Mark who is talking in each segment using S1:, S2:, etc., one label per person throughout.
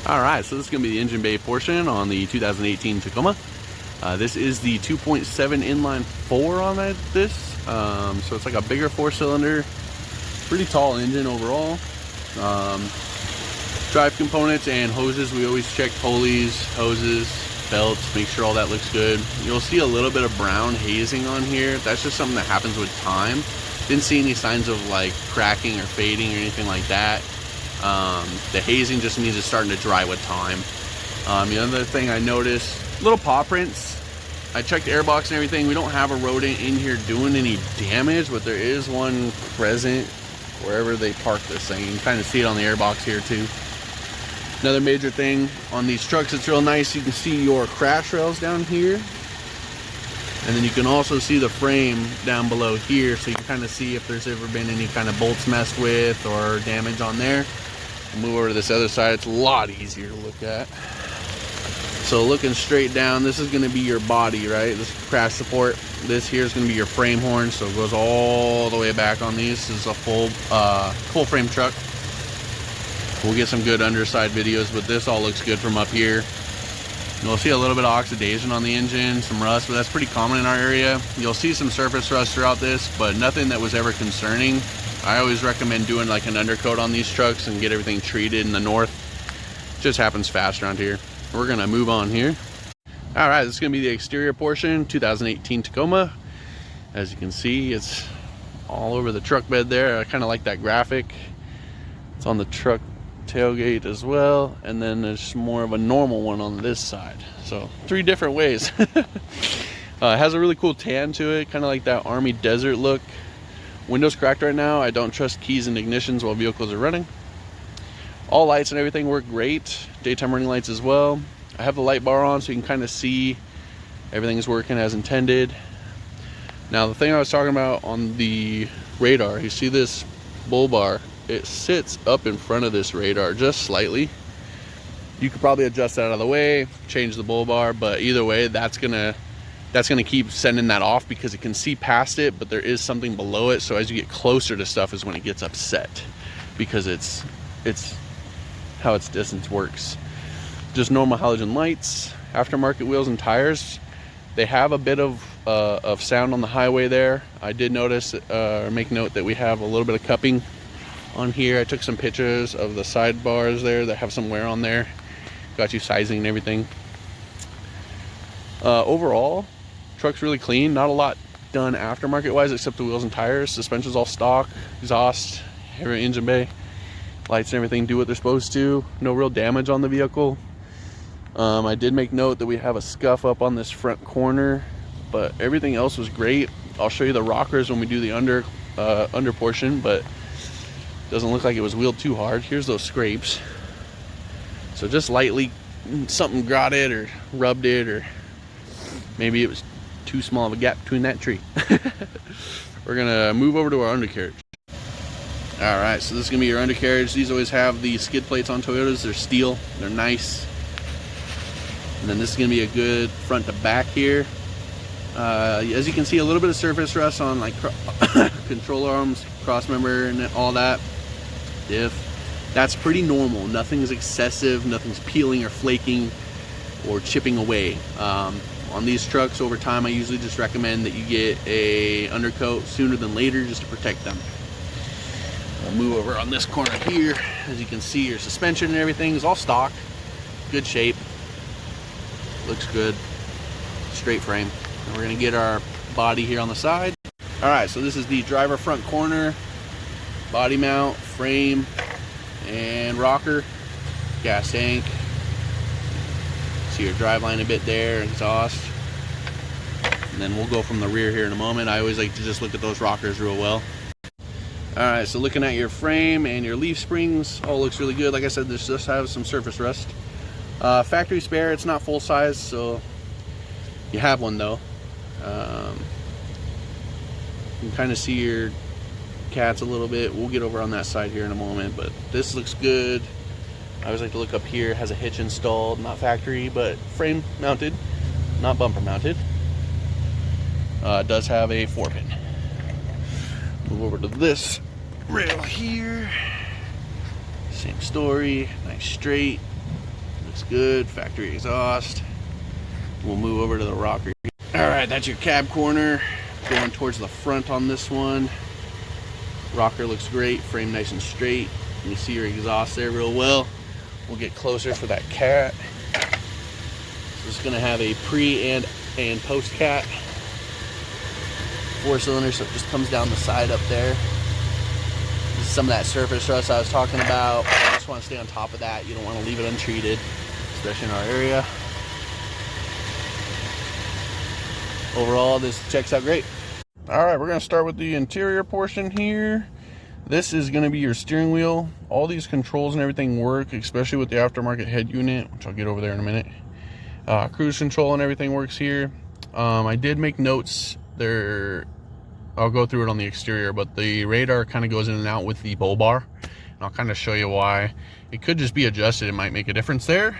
S1: Alright, so this is going to be the engine bay portion on the 2018 Tacoma. This is the 2.7 inline 4 on this. So it's like a bigger 4-cylinder, pretty tall engine overall. Drive components and hoses, we always check pulleys, hoses, belts, make sure all that looks good. You'll see a little bit of brown hazing on here. That's just something that happens with time. Didn't see any signs of like cracking or fading or anything like that. The hazing just means it's starting to dry with time. The other thing I noticed, little paw prints. I checked the airbox and everything. We don't have a rodent in here doing any damage, but there is one present wherever they park this thing. You can kind of see it on the airbox here too. Another major thing on these trucks, it's real nice. You can see your crash rails down here. And then you can also see the frame down below here, so you can kind of see if there's ever been any kind of bolts messed with or damage on there. We'll move over to this other side. It's a lot easier to look at. So looking straight down, this is going to be your body, right? This is crash support. This here is going to be your frame horn, so it goes all the way back on these. This is a full frame truck. We'll get some good underside videos, but this all looks good from up here. You'll see a little bit of oxidation on the engine, some rust, but that's pretty common in our area. You'll see some surface rust throughout this, but nothing that was ever concerning. I always recommend doing like an undercoat on these trucks and get everything treated in the north. It just happens fast around here. We're gonna move on here. All right, this is gonna be the exterior portion, 2018 Tacoma. As you can see, it's all over the truck bed there. I kind of like that graphic. It's on the truck tailgate as well, and then there's more of a normal one on this side, so 3 different ways. It has a really cool tan to it, kind of like that army desert look. Windows cracked right now. I don't trust keys and ignitions while vehicles are running. All lights and everything work great, daytime running lights as well. I have the light bar on so you can kind of see everything is working as intended. Now the thing I was talking about on the radar, you see this bull bar, it sits up in front of this radar just slightly. You could probably adjust that out of the way, change the bull bar, but either way, that's gonna keep sending that off because it can see past it, but there is something below it. So as you get closer to stuff is when it gets upset, because it's how its distance works. Just normal halogen lights, aftermarket wheels and tires. They have a bit of sound on the highway there. I did notice or make note that we have a little bit of cupping on here. I took some pictures of the sidebars there that have some wear on there. Got you sizing and everything. Overall, truck's really clean. Not a lot done aftermarket wise except the wheels and tires. Suspension's all stock, exhaust, every engine bay, lights and everything do what they're supposed to. No real damage on the vehicle. I did make note that we have a scuff up on this front corner, but everything else was great. I'll show you the rockers when we do the under portion, but doesn't look like it was wheeled too hard. Here's those scrapes. So just lightly something got it or rubbed it, or maybe it was too small of a gap between that tree. We're gonna move over to our undercarriage. All right, so this is gonna be your undercarriage. These always have the skid plates on Toyotas. They're steel, they're nice. And then this is gonna be a good front to back here. As you can see, a little bit of surface rust on like control arms, cross member, and all that. That's pretty normal. Nothing's excessive, nothing's peeling or flaking or chipping away. On these trucks over time, I usually just recommend that you get a undercoat sooner than later just to protect them. I'll move over on this corner here. As you can see, your suspension and everything is all stock, good shape, looks good, straight frame. And we're gonna get our body here on the side. All right, so this is the driver front corner, body mount, frame, and rocker, gas tank. See your drive line a bit there, exhaust. And then we'll go from the rear here in a moment. I always like to just look at those rockers real well. All right, so looking at your frame and your leaf springs, all looks really good. Like I said, this just has some surface rust. Factory spare, it's not full size, so you have one though. You can kind of see your cats a little bit. We'll get over on that side here in a moment, but this looks good. I always like to look up here. It has a hitch installed, not factory, but frame mounted, not bumper mounted. It does have a 4-pin. Move over to this rail here. Same story, nice straight, looks good. Factory exhaust. We'll move over to the rocker. All right, that's your cab corner. Going towards the front on this one. Rocker looks great, frame nice and straight. You see your exhaust there real well. We'll get closer for that cat. So it's gonna have a pre and post cat. 4-cylinder, so it just comes down the side up there. This is some of that surface rust I was talking about. You just want to stay on top of that. You don't want to leave it untreated, especially in our area. Overall, this checks out great. All right, we're going to start with the interior portion here. This is going to be your steering wheel. All these controls and everything work, especially with the aftermarket head unit, which I'll get over there in a minute. Cruise control and everything works here. I did make notes there. I'll go through it on the exterior, but the radar kind of goes in and out with the bull bar, and I'll kind of show you why. It could just be adjusted. It might make a difference there.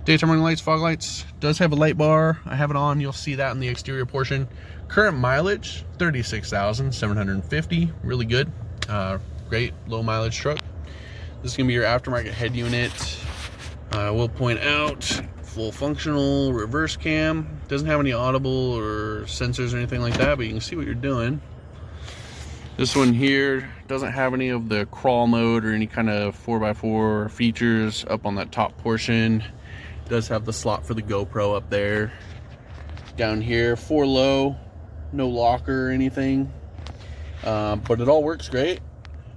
S1: Daytime running lights, fog lights, does have a light bar. I have it on. You'll see that in the exterior portion. Current mileage 36,750. Really good. Great low mileage truck. This is gonna be your aftermarket head unit. I will point out, full functional reverse cam. Doesn't have any audible or sensors or anything like that, but you can see what you're doing. This one here doesn't have any of the crawl mode or any kind of 4x4 features up on that top portion. Does have the slot for the GoPro up there. Down here, 4 low, no locker or anything, but it all works great.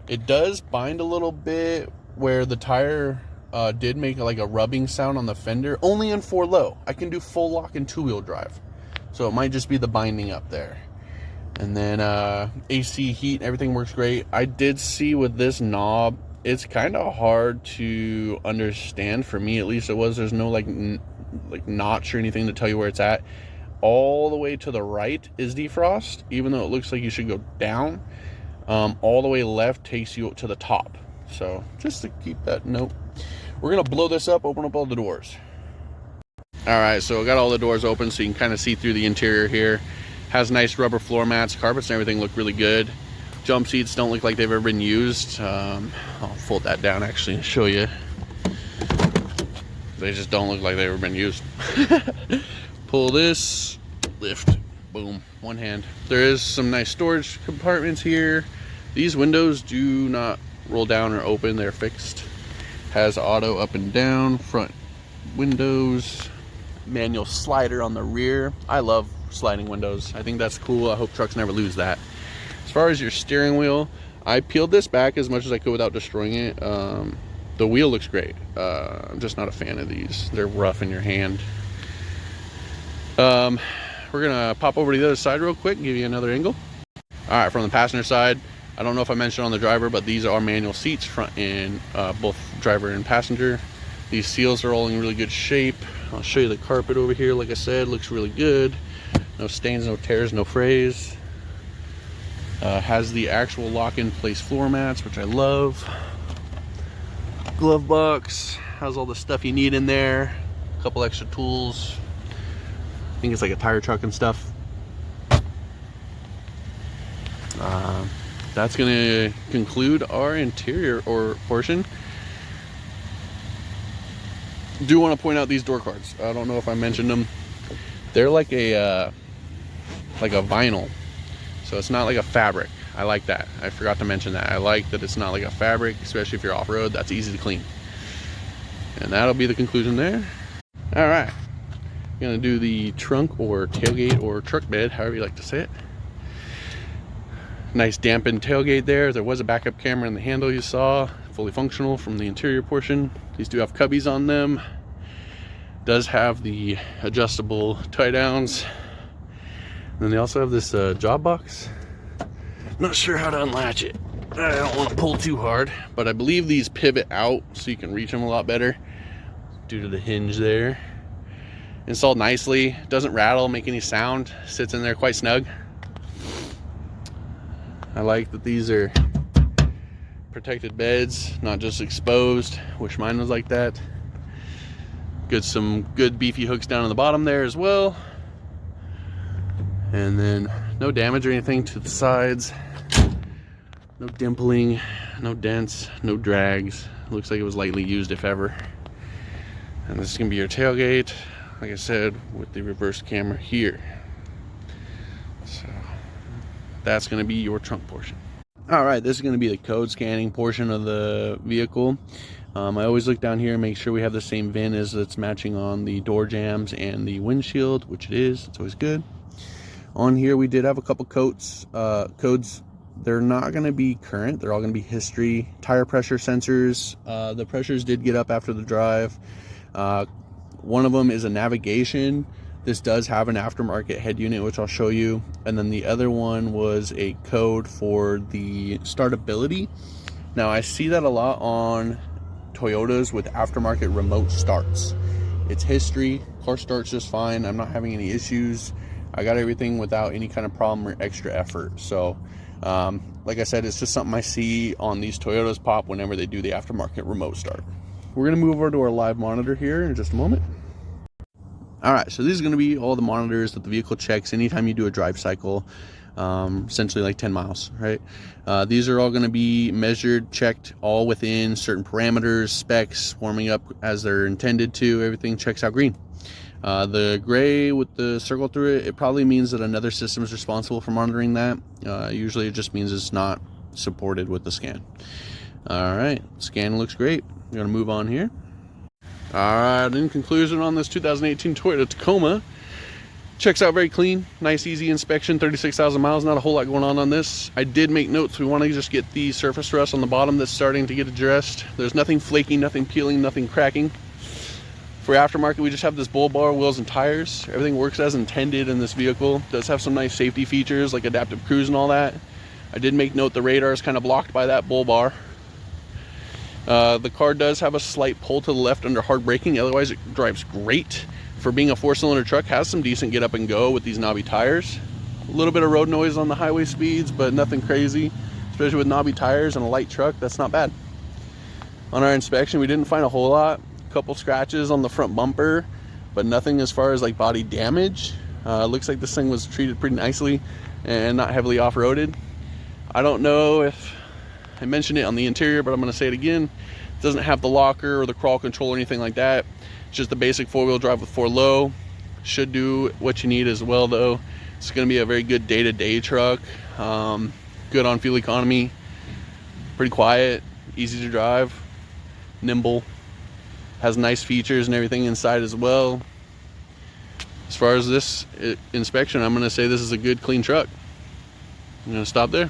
S1: It does bind a little bit where the tire did make like a rubbing sound on the fender, only in 4 low. I can do full lock and 2-wheel drive, so it might just be the binding up there. And then AC, heat, everything works great. I did see with this knob, it's kind of hard to understand, for me at least it was. There's no like notch or anything to tell you where it's at. All the way to the right is defrost, even though it looks like you should go down. All the way left takes you to the top. So just to keep that note. We're gonna blow this up, open up all the doors. All right, so I got all the doors open so you can kind of see through the interior here. Has nice rubber floor mats, carpets and everything look really good. Jump seats don't look like they've ever been used. I'll fold that down actually and show you. They just don't look like they've ever been used. Pull this, lift, boom, one hand. There is some nice storage compartments here. These windows do not roll down or open, they're fixed. Has auto up and down, front windows, manual slider on the rear. I love sliding windows. I think that's cool. I hope trucks never lose that. As far as your steering wheel, I peeled this back as much as I could without destroying it. The wheel looks great. I'm just not a fan of these. They're rough in your hand. We're gonna pop over to the other side real quick and give you another angle. All right, from the passenger side, I don't know if I mentioned on the driver, but these are manual seats, front and both driver and passenger. These seals are all in really good shape. I'll show you the carpet over here. Like I said, looks really good. No stains, no tears, no frays. Has the actual lock-in place floor mats, which I love. Glove box has all the stuff you need in there. A couple extra tools. I think it's like a tire truck and stuff. That's gonna conclude our interior portion. Do want to point out these door cards. I don't know if I mentioned them. They're like a vinyl, so it's not like a fabric. I like that. I forgot to mention that. I like that it's not like a fabric, especially if you're off-road. That's easy to clean. And that'll be the conclusion there. All right, gonna do the trunk or tailgate or truck bed, however you like to say it. Nice dampened tailgate there. There was a backup camera in the handle you saw, fully functional from the interior portion. These do have cubbies on them. Does have the adjustable tie downs. And then they also have this job box. Not sure how to unlatch it. I don't want to pull too hard, but I believe these pivot out so you can reach them a lot better due to the hinge there. Installed nicely, doesn't rattle, make any sound, sits in there quite snug. I like that these are protected beds, not just exposed. Wish mine was like that. Some good beefy hooks down on the bottom there as well. And then no damage or anything to the sides. No dimpling, no dents, no drags. Looks like it was lightly used if ever. And this is gonna be your tailgate, like I said, with the reverse camera here. So that's gonna be your trunk portion. All right, this is gonna be the code scanning portion of the vehicle. I always look down here and make sure we have the same VIN as it's matching on the door jambs and the windshield, which it is. It's always good. On here, we did have a couple codes. They're not going to be current. They're all going to be history. Tire pressure sensors. The pressures did get up after the drive. One of them is a navigation. This does have an aftermarket head unit, which I'll show you. And then the other one was a code for the startability. Now, I see that a lot on Toyotas with aftermarket remote starts. It's history. Car starts just fine. I'm not having any issues. I got everything without any kind of problem or extra effort. So like I said, it's just something I see on these Toyotas pop whenever they do the aftermarket remote start. We're going to move over to our live monitor here in just a moment. All right, so these are going to be all the monitors that the vehicle checks anytime you do a drive cycle, essentially like 10 miles, right? These are all going to be measured, checked, all within certain parameters, specs, warming up as they're intended to. Everything checks out green. The gray with the circle through it, it probably means that another system is responsible for monitoring that. Usually it just means it's not supported with the scan. All right, scan looks great. We're going to move on here. All right, in conclusion on this 2018 Toyota Tacoma, checks out very clean, nice easy inspection, 36,000 miles, not a whole lot going on this. I did make notes. We want to just get the surface rust on the bottom that's starting to get addressed. There's nothing flaking, nothing peeling, nothing cracking. For aftermarket, we just have this bull bar, wheels, and tires. Everything works as intended in this vehicle. It does have some nice safety features like adaptive cruise and all that. I did make note the radar is kind of blocked by that bull bar. The car does have a slight pull to the left under hard braking. Otherwise, it drives great. For being a 4-cylinder truck, has some decent get up and go with these knobby tires. A little bit of road noise on the highway speeds, but nothing crazy. Especially with knobby tires and a light truck, that's not bad. On our inspection, we didn't find a whole lot. Couple scratches on the front bumper, but nothing as far as like body damage. Looks like this thing was treated pretty nicely and not heavily off-roaded. I don't know if I mentioned it on the interior, but I'm going to say it again. It doesn't have the locker or the crawl control or anything like that. It's just the basic 4-wheel drive with 4 low. Should do what you need as well, though. It's going to be a very good day-to-day truck. Good on fuel economy. Pretty quiet, easy to drive, nimble. Has nice features and everything inside as well. As far as this inspection, I'm going to say this is a good, clean truck. I'm going to stop there.